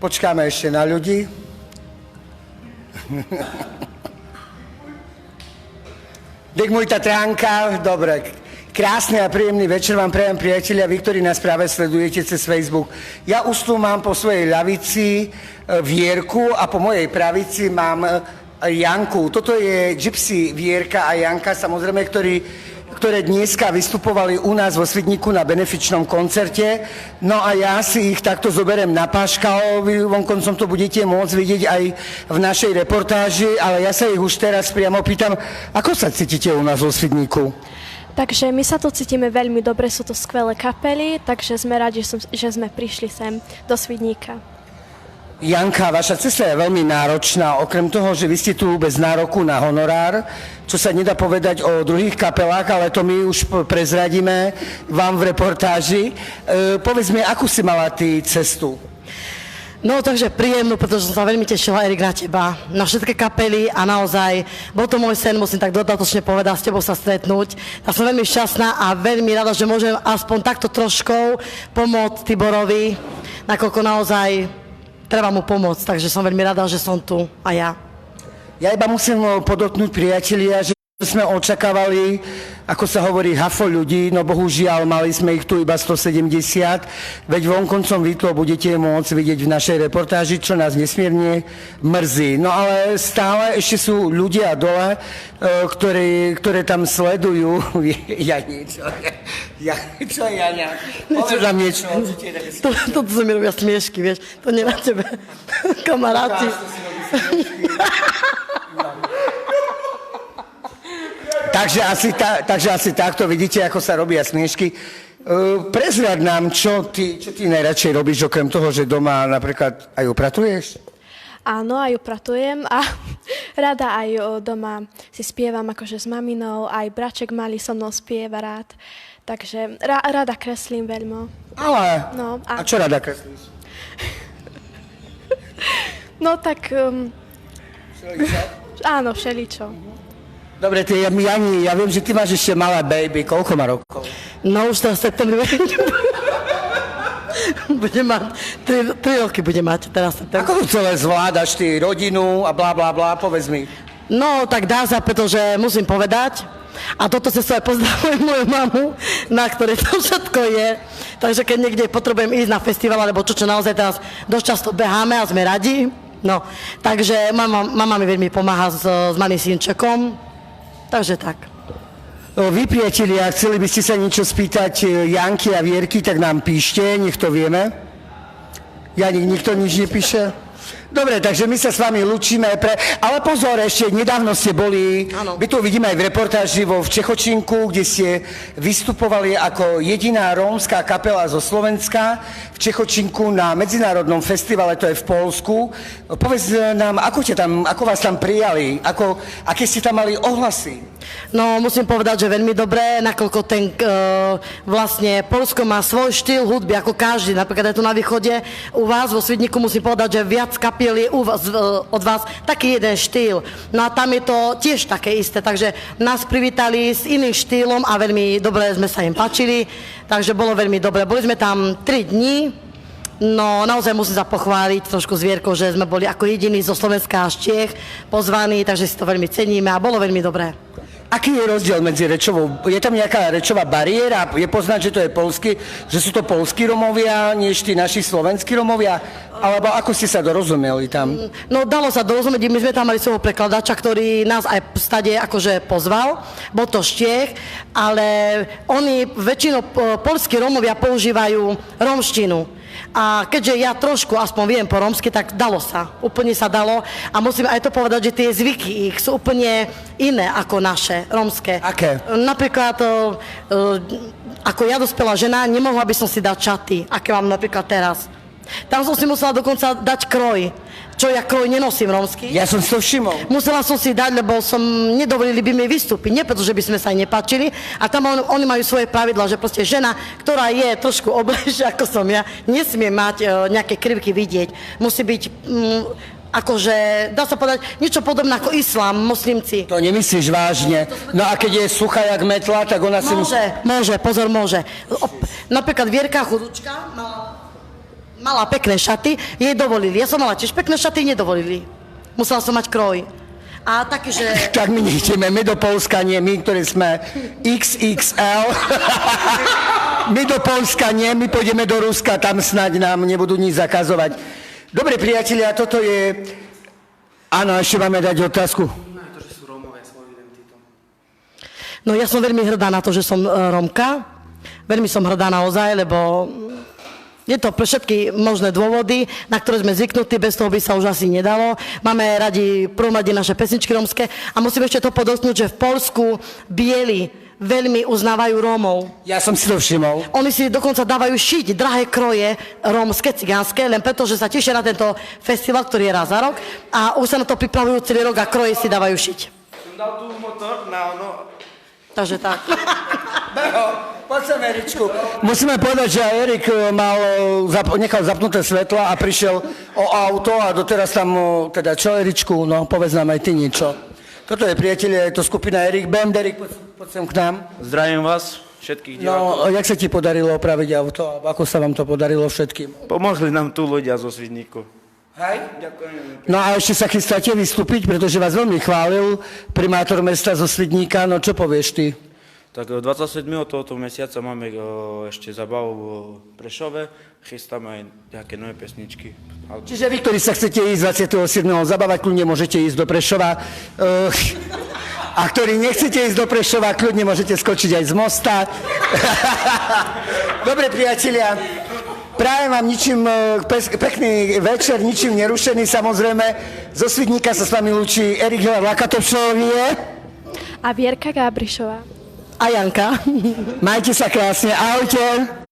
Počkáme ešte na ľudí. Dek môj Tatránka, dobre. Krásny a príjemný večer vám prajem, priatelia, vy, ktorí nás práve sledujete cez Facebook. Ja už tu mám po svojej ľavici Vierku a po mojej pravici mám Janku. Toto je Gypsy Vierka a Janka, samozrejme, ktoré dneska vystupovali u nás vo Svidníku na benefičnom koncerte. No a ja si ich takto zoberiem na páškal, vy vonkoncom to budete môcť vidieť aj v našej reportáži, ale ja sa ich už teraz priamo pýtam, ako sa cítite u nás vo Svidníku? Takže my sa tu cítime veľmi dobre, sú to skvelé kapely, takže sme radi, že sme prišli sem do Svidníka. Janka, vaša cesta je veľmi náročná, okrem toho, že vy ste tu bez nároku na honorár, čo sa nedá povedať o druhých kapelách, ale to my už prezradíme vám v reportáži. Povedz mi, akú si mala ty cestu? No takže príjemnú, pretože som sa veľmi tešila, Erik, na teba, na všetky kapely a naozaj bol to môj sen, musím tak dodatočne povedať, s tebou sa stretnúť. Ja som veľmi šťastná a veľmi rada, že môžem aspoň takto troškou pomôcť Tiborovi, nakoľko naozaj treba mu pomôcť, takže som veľmi rada, že som tu a ja. Ja iba musím podotknúť, priatelia, že sme očakávali, ako sa hovorí, hafo ľudí, no bohužiaľ mali sme ich tu iba 170, veď vonkoncom vy to budete môcť vidieť v našej reportáži, čo nás nesmierne mrzí. No ale stále ešte sú ľudia dole, ktoré tam sledujú. Ja niečo. Čo je Jaňa? Povedz nám niečo. Toto sa mi robia smiešky, vieš, to nie na tebe, kamaráti. Takže asi takto vidíte, ako sa robia smiešky. Prezrad nám, čo ty najradšej robíš, okrem toho, že doma napríklad aj upratuješ? Áno, aj upratujem a rada aj doma si spievam akože s maminou, aj braček malý so mnou spieva rád. Takže rada kreslím veľmi. Ale, no, a čo rada kreslíš? No tak, áno, všeličo. Dobre, Jani, ja viem, že ty máš ešte malé baby. Koľko má rokov? No už to v septembri bude mať, 3 roky bude mať teraz. Ako to celé zvládaš ty, rodinu a blá, blá, blá, povedz mi. No, tak dá sa, pretože musím povedať, a toto sa aj pozdravujem moju mamu, na ktorej to všetko je. Takže keď niekde potrebujem ísť na festival, alebo čo naozaj teraz dosť často beháme a sme radi. No, takže mama mi veľmi pomáha s malým synčekom. Takže tak. Vy, priatelia, chceli by ste sa niečo spýtať Janky a Vierky, tak nám píšte, nech to vieme. Nikto nič nepíše? Dobre, takže my sa s vami lúčime. Ale pozor, ešte nedávno ste boli, my tu vidíme aj v reportáži v Čechočinku, kde ste vystupovali ako jediná rómska kapela zo Slovenska v Čechočinku na medzinárodnom festivale, to je v Poľsku. Povedz nám, ako vás tam prijali, aké ste tam mali ohlasy? No, musím povedať, že veľmi dobré, nakoľko vlastne Poľsko má svoj štýl hudby, ako každý, napríklad aj tu na východe. U vás vo Svidníku musím povedať, že viac kapiel je od vás taký jeden štýl. No a tam je to tiež také isté, takže nás privítali s iným štýlom a veľmi dobre sme sa im páčili, takže bolo veľmi dobre. Boli sme tam 3 dní, no naozaj musím sa pochváliť trošku s Vierkou, že sme boli ako jediní zo Slovenska až Čiech pozvaní, takže si to veľmi ceníme a bolo veľmi dobré. Aký je rozdiel medzi rečovou? Je tam nejaká rečová bariéra? Je poznať, že to je poľský, že sú to poľskí Romovia, než tí naši slovenskí Romovia? Alebo ako ste sa dorozumeli tam? No, dalo sa dorozumieť, my sme tam mali svojho prekladača, ktorý nás aj stade akože pozval. Bol to Štiech, ale oni väčšinou poľskí Romovia používajú romštinu. A keďže ja trošku aspoň viem po rómsky, tak dalo sa. Úplne sa dalo. A musím aj to povedať, že tie zvyky ich sú úplne iné ako naše, rómske. Aké? Napríklad, ako ja dospelá žena, nemohla by som si dať čaty, aké mám napríklad teraz. Tam som si musela dokonca dať kroj. Čo ja kroj nenosím rómsky. Ja som si to všimol. Musela som si dať, lebo nedovolili by mi vystúpiť. Nie preto, že by sme sa aj nepáčili. A tam oni majú svoje pravidlá, že proste žena, ktorá je trošku oblejšia ako som ja, nesmie mať nejaké krivky vidieť. Musí byť akože, dá sa povedať, niečo podobné ako islám, moslimci. To nemyslíš vážne. No a keď je suchá jak metla, tak ona si môže. Napríklad Vierka Chudúčka mala Mala pekné šaty, jej dovolili. Ja som mala tiež pekné šaty, nedovolili. Musela som mať kroj. A taký, že... Tak my nechceme, my do Polska nie, my, ktorí sme XXL. My do Polska nie, my pôjdeme do Ruska, tam snáď nám nebudú nič zakazovať. Dobre, priatelia, toto je... Áno, ešte máme dať otázku. No ja som veľmi hrdá na to, že som Rómka. Veľmi som hrdá naozaj, lebo je to pre všetky možné dôvody, na ktoré sme zvyknutí, bez toho by sa už asi nedalo. Máme radi prvom rade naše pesničky rómske a musím ešte to podotknúť, že v Poľsku bieli veľmi uznávajú Rómov. Ja som si to všimol. Oni si dokonca dávajú šiť drahé kroje rómske, cigánske, len preto, že sa tešia na tento festival, ktorý je raz za rok a už sa na to pripravujú celý rok a kroje si dávajú šiť. Som dal tu motor na ono. Takže tak. Beho, poď sem, Eričku. Musíme povedať, že Erik nechal zapnuté svetla a prišiel o auto a doteraz tam, teda čo Eričku, no povedz nám aj ty niečo. Toto je priatelia, je to skupina Erik Band. Erik, poď sem k nám. Zdravím vás, všetkých divákov. No, jak sa ti podarilo opraviť auto? Ako sa vám to podarilo všetkým? Pomohli nám tu ľudia zo Svidníku. Hej? Ďakujem. No a ešte sa chystáte vystúpiť, pretože vás veľmi chválil primátor mesta zo Svidníka. No čo povieš ty? Tak 27. tohoto mesiaca máme ešte zabavu v Prešove. Chystáme aj nejaké nové pesničky. Čiže vy, ktorí sa chcete ísť 27. zabávať, kľudne môžete ísť do Prešova. A ktorí nechcete ísť do Prešova, kľudne môžete skočiť aj z mosta. Dobre, priatelia. Prajem vám pekný večer, ničím nerušený, samozrejme. Zo Svidníka sa s vami lúči Erik Lakatošovie. A Vierka Gábrišová. A Janka. Majte sa krásne, ahojte.